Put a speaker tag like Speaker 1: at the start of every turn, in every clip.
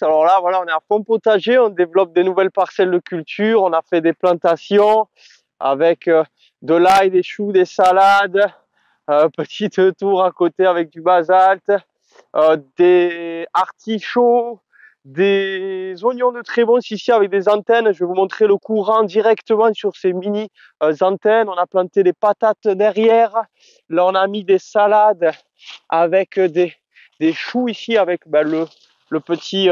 Speaker 1: Alors là, voilà, on est à fond potager, on développe des nouvelles parcelles de culture, on a fait des plantations avec de l'ail, des choux, des salades, petite tour à côté avec du basalte, des artichauts, des oignons de Trébons ici avec des antennes. Je vais vous montrer le courant directement sur ces mini antennes. On a planté des patates derrière. Là, on a mis des salades avec des choux ici avec le petit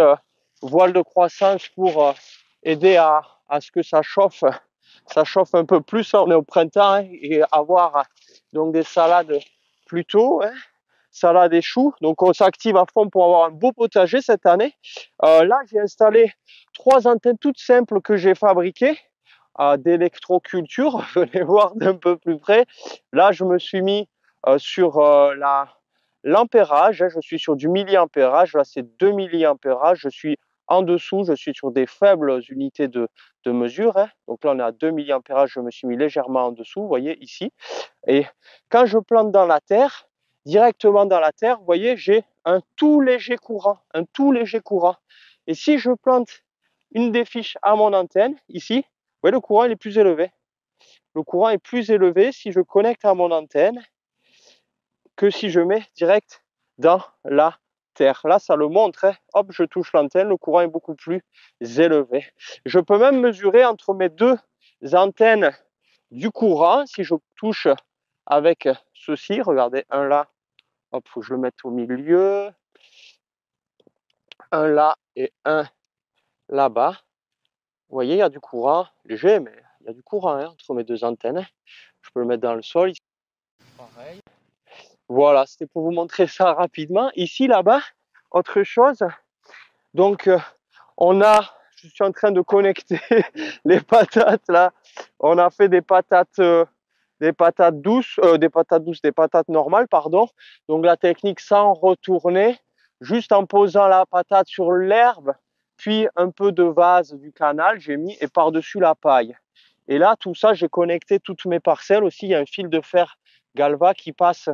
Speaker 1: voile de croissance pour aider à ce que ça chauffe un peu plus. On est au printemps hein, et avoir donc des salades plus tôt, hein, salade et choux. Donc on s'active à fond pour avoir un beau potager cette année. Là, j'ai installé 3 antennes toutes simples que j'ai fabriquées d'électroculture. Venez voir d'un peu plus près. Là, je me suis mis sur l'ampérage. Je suis sur du milliampérage. Là, c'est 2 milliampérage. Je suis en dessous, je suis sur des faibles unités de mesure. Hein. Donc là, on est à 2 milliampérage. Je me suis mis légèrement en dessous, vous voyez ici. Et quand je plante dans la terre, directement dans la terre, vous voyez, j'ai un tout léger courant, un tout léger courant. Et si je plante une des fiches à mon antenne, ici, vous voyez, le courant il est plus élevé. Le courant est plus élevé si je connecte à mon antenne que si je mets direct dans la terre. Là, ça le montre. Hein. Hop, je touche l'antenne, le courant est beaucoup plus élevé. Je peux même mesurer entre mes deux antennes du courant. Si je touche avec ceci, regardez, un là, hop, faut que je le mette au milieu. Un là et un là-bas. Vous voyez, il y a du courant léger, mais il y a du courant hein, entre mes deux antennes. Je peux le mettre dans le sol. Ici. Pareil. Voilà, c'était pour vous montrer ça rapidement. Ici, là-bas, autre chose. Donc, je suis en train de connecter les patates là. On a fait des patates douces, des patates normales, pardon. Donc la technique sans retourner, juste en posant la patate sur l'herbe, puis un peu de vase du canal, j'ai mis et par-dessus la paille. Et là, tout ça, j'ai connecté toutes mes parcelles aussi. Il y a un fil de fer Galva qui passe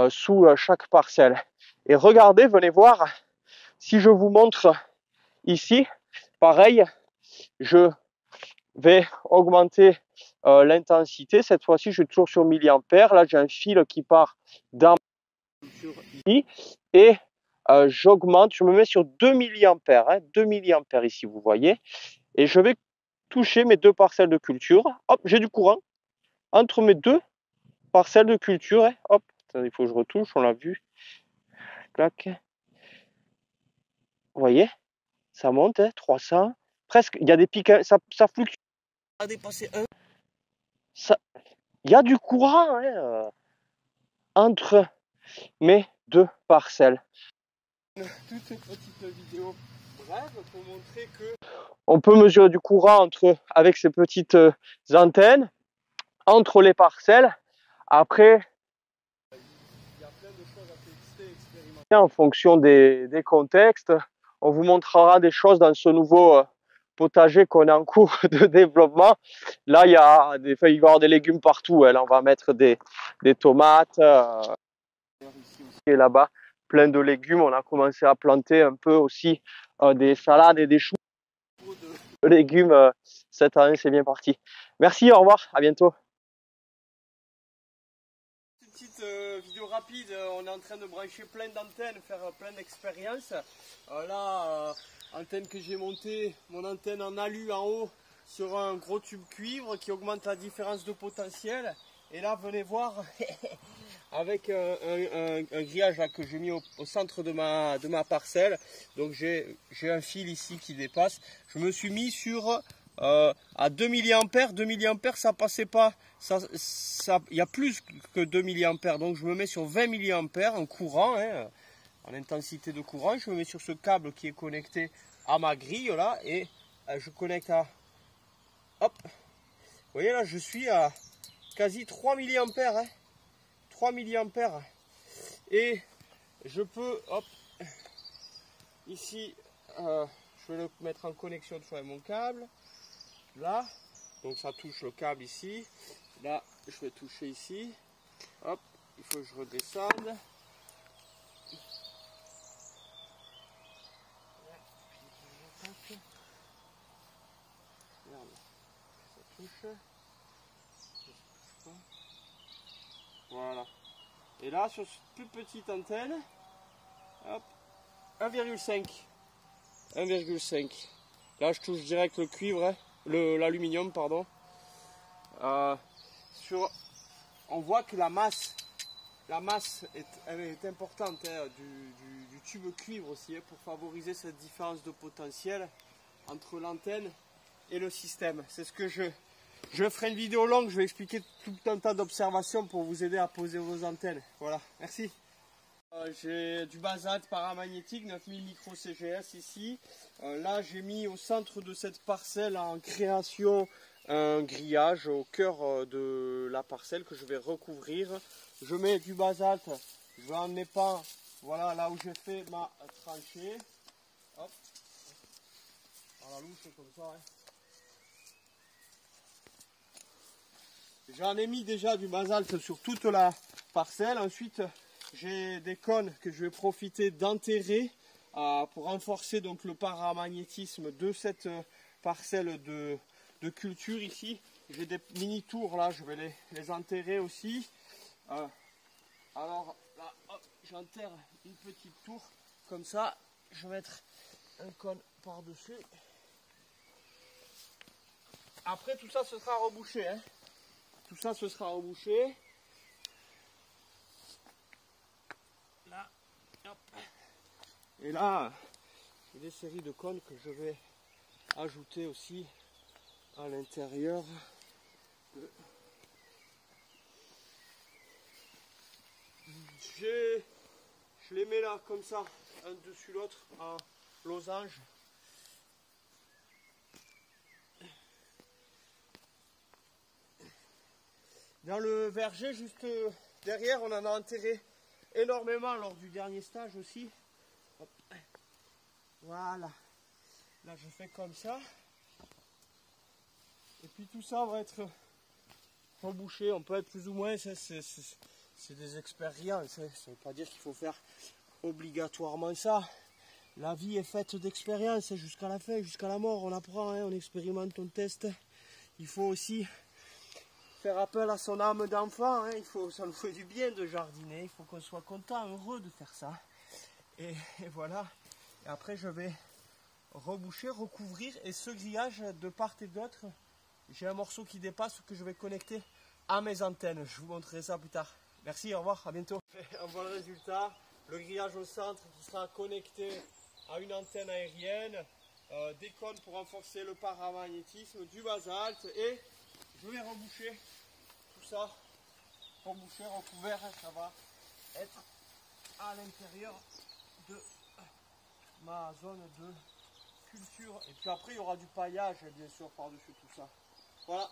Speaker 1: sous chaque parcelle. Et regardez, venez voir, si je vous montre ici, pareil, je vais augmenter l'intensité. Cette fois-ci, je suis toujours sur milliampères. Là, j'ai un fil qui part dans ici et j'augmente, je me mets sur 2 milliampères, hein, 2 milliampères ici, vous voyez. Et je vais toucher mes deux parcelles de culture. Hop, j'ai du courant entre mes deux parcelles de culture. Hein, hop, attendez, il faut que je retouche, on l'a vu. Clac. Vous voyez, ça monte, hein, 300. Presque, il y a des pics, ça fluctue. A dépassé 1. Il y a du courant hein, entre mes deux parcelles. Toute cette petite vidéo brève pour montrer que on peut mesurer du courant avec ces petites antennes entre les parcelles. Après, il y a plein de choses à tester, expérimenter en fonction des contextes. On vous montrera des choses dans ce nouveau potager qu'on est en cours de développement. Là, il va y avoir des légumes partout. Là, on va mettre des tomates. Ici aussi et là-bas, plein de légumes. On a commencé à planter un peu aussi des salades et des choux de légumes. Cette année, c'est bien parti. Merci, au revoir, à bientôt. Une petite vidéo rapide, on est en train de brancher plein d'antennes, faire plein d'expériences. Là, antenne que j'ai montée, mon antenne en alu en haut sur un gros tube cuivre qui augmente la différence de potentiel. Et là, venez voir, avec un grillage là, que j'ai mis au centre de ma parcelle. Donc j'ai un fil ici qui dépasse. Je me suis mis sur à 2 milliampères. 2 milliampères, ça passait pas. Il y a plus que 2 milliampères. Donc je me mets sur 20 milliampères en courant, hein, en intensité de courant. Je me mets sur ce câble qui est connecté à ma grille là et je connecte à... Hop. Vous voyez là, je suis à quasi 3 milliampères. Hein. 3 milliampères et je peux, hop, ici, je vais le mettre en connexion sur mon câble, là, donc ça touche le câble ici, là, je vais toucher ici, hop, il faut que je redescende, touche. Voilà. Et là, sur cette toute petite antenne, hop, 1,5. 1,5. Là, je touche direct le cuivre, hein, l'aluminium, pardon. On voit que la masse est importante, hein, du tube cuivre aussi, hein, pour favoriser cette différence de potentiel entre l'antenne et le système. C'est ce que je ferai une vidéo longue, je vais expliquer tout un tas d'observations pour vous aider à poser vos antennes. Voilà, merci. J'ai du basalte paramagnétique 9000 micro CGS ici. Là, j'ai mis au centre de cette parcelle en création un grillage au cœur de la parcelle que je vais recouvrir. Je mets du basalte, je vais en épandre, voilà là où j'ai fait ma tranchée. Hop, à la louche comme ça. Hein. J'en ai mis déjà du basalte sur toute la parcelle. Ensuite, j'ai des cônes que je vais profiter d'enterrer pour renforcer donc le paramagnétisme de cette parcelle de culture ici. J'ai des mini tours là, je vais les enterrer aussi. Alors là, j'enterre une petite tour comme ça. Je vais mettre un cône par-dessus. Après tout ça, ce sera rebouché. Hein. Tout ça, ce sera rebouché. Là, hop. Et là, j'ai des séries de cônes que je vais ajouter aussi à l'intérieur. Je les mets là comme ça, un dessus l'autre, en losange. Dans le verger, juste derrière, on en a enterré énormément lors du dernier stage aussi. Hop. Voilà. Là, je fais comme ça. Et puis tout ça va être rebouché. On peut être plus ou moins, c'est des expériences. Hein. Ça ne veut pas dire qu'il faut faire obligatoirement ça. La vie est faite d'expériences jusqu'à la fin, jusqu'à la mort. On apprend, hein, on expérimente, on teste. Il faut aussi faire appel à son âme d'enfant. Hein. Ça nous fait du bien de jardiner. Il faut qu'on soit content, heureux de faire ça. Et voilà. Et après, je vais reboucher, recouvrir. Et ce grillage, de part et d'autre, j'ai un morceau qui dépasse que je vais connecter à mes antennes. Je vous montrerai ça plus tard. Merci, au revoir, à bientôt. On voit le résultat. Le grillage au centre qui sera connecté à une antenne aérienne. Des cônes pour renforcer le paramagnétisme, du basalte. Et je vais reboucher tout ça. Reboucher, recouvert. Ça va être à l'intérieur de ma zone de culture. Et puis après, il y aura du paillage, bien sûr, par-dessus tout ça. Voilà.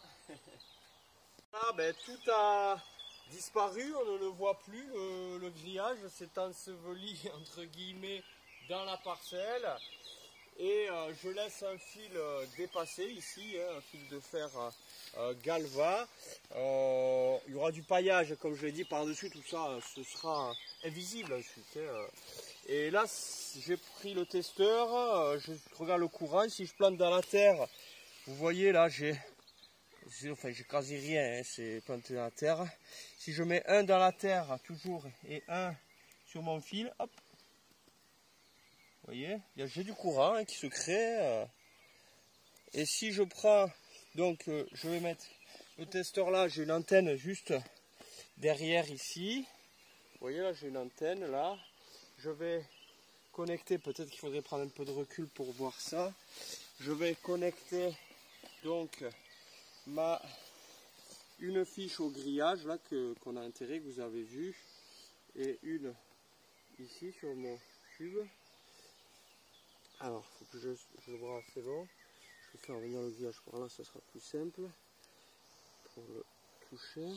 Speaker 1: Là, ben, tout a disparu, on ne le voit plus. Le grillage s'est enseveli, entre guillemets, dans la parcelle. Et je laisse un fil dépasser ici, hein, un fil de fer galva. Il y aura du paillage, comme je l'ai dit, par-dessus tout ça. Ce sera invisible ensuite. Hein. Et là, j'ai pris le testeur, je regarde le courant. Si je plante dans la terre, vous voyez là, j'ai quasi rien, hein, c'est planté dans la terre. Si je mets un dans la terre toujours et un sur mon fil, hop, vous voyez, j'ai du courant hein, qui se crée. Et si je prends, donc je vais mettre le testeur là, j'ai une antenne juste derrière ici. Vous voyez là, j'ai une antenne là. Je vais connecter, peut-être qu'il faudrait prendre un peu de recul pour voir ça. Je vais connecter donc une fiche au grillage là qu'on a enterré, que vous avez vu, et une ici sur mon tube. Alors, il faut que je le vois assez long. Je vais faire venir le grillage par là, ça sera plus simple pour le toucher.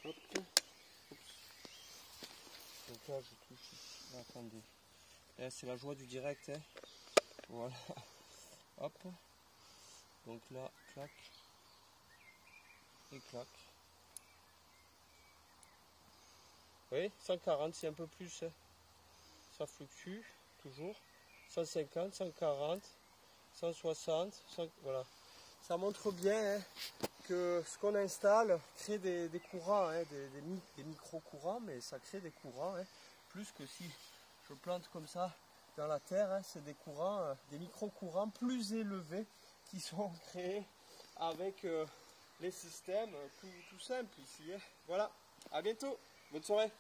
Speaker 1: Hop. Donc là, je touche ici. Attendez. C'est la joie du direct. Hein. Voilà. Hop. Donc là, clac. Et clac. Vous voyez, 140, c'est un peu plus. Hein. Ça fluctue toujours. 150, 140, 160, voilà. ça montre bien que ce qu'on installe crée des courants, des micro-courants, mais ça crée des courants, plus que si je plante comme ça dans la terre, c'est des courants, des micro-courants plus élevés qui sont créés avec les systèmes tout simples ici. Voilà, à bientôt, bonne soirée.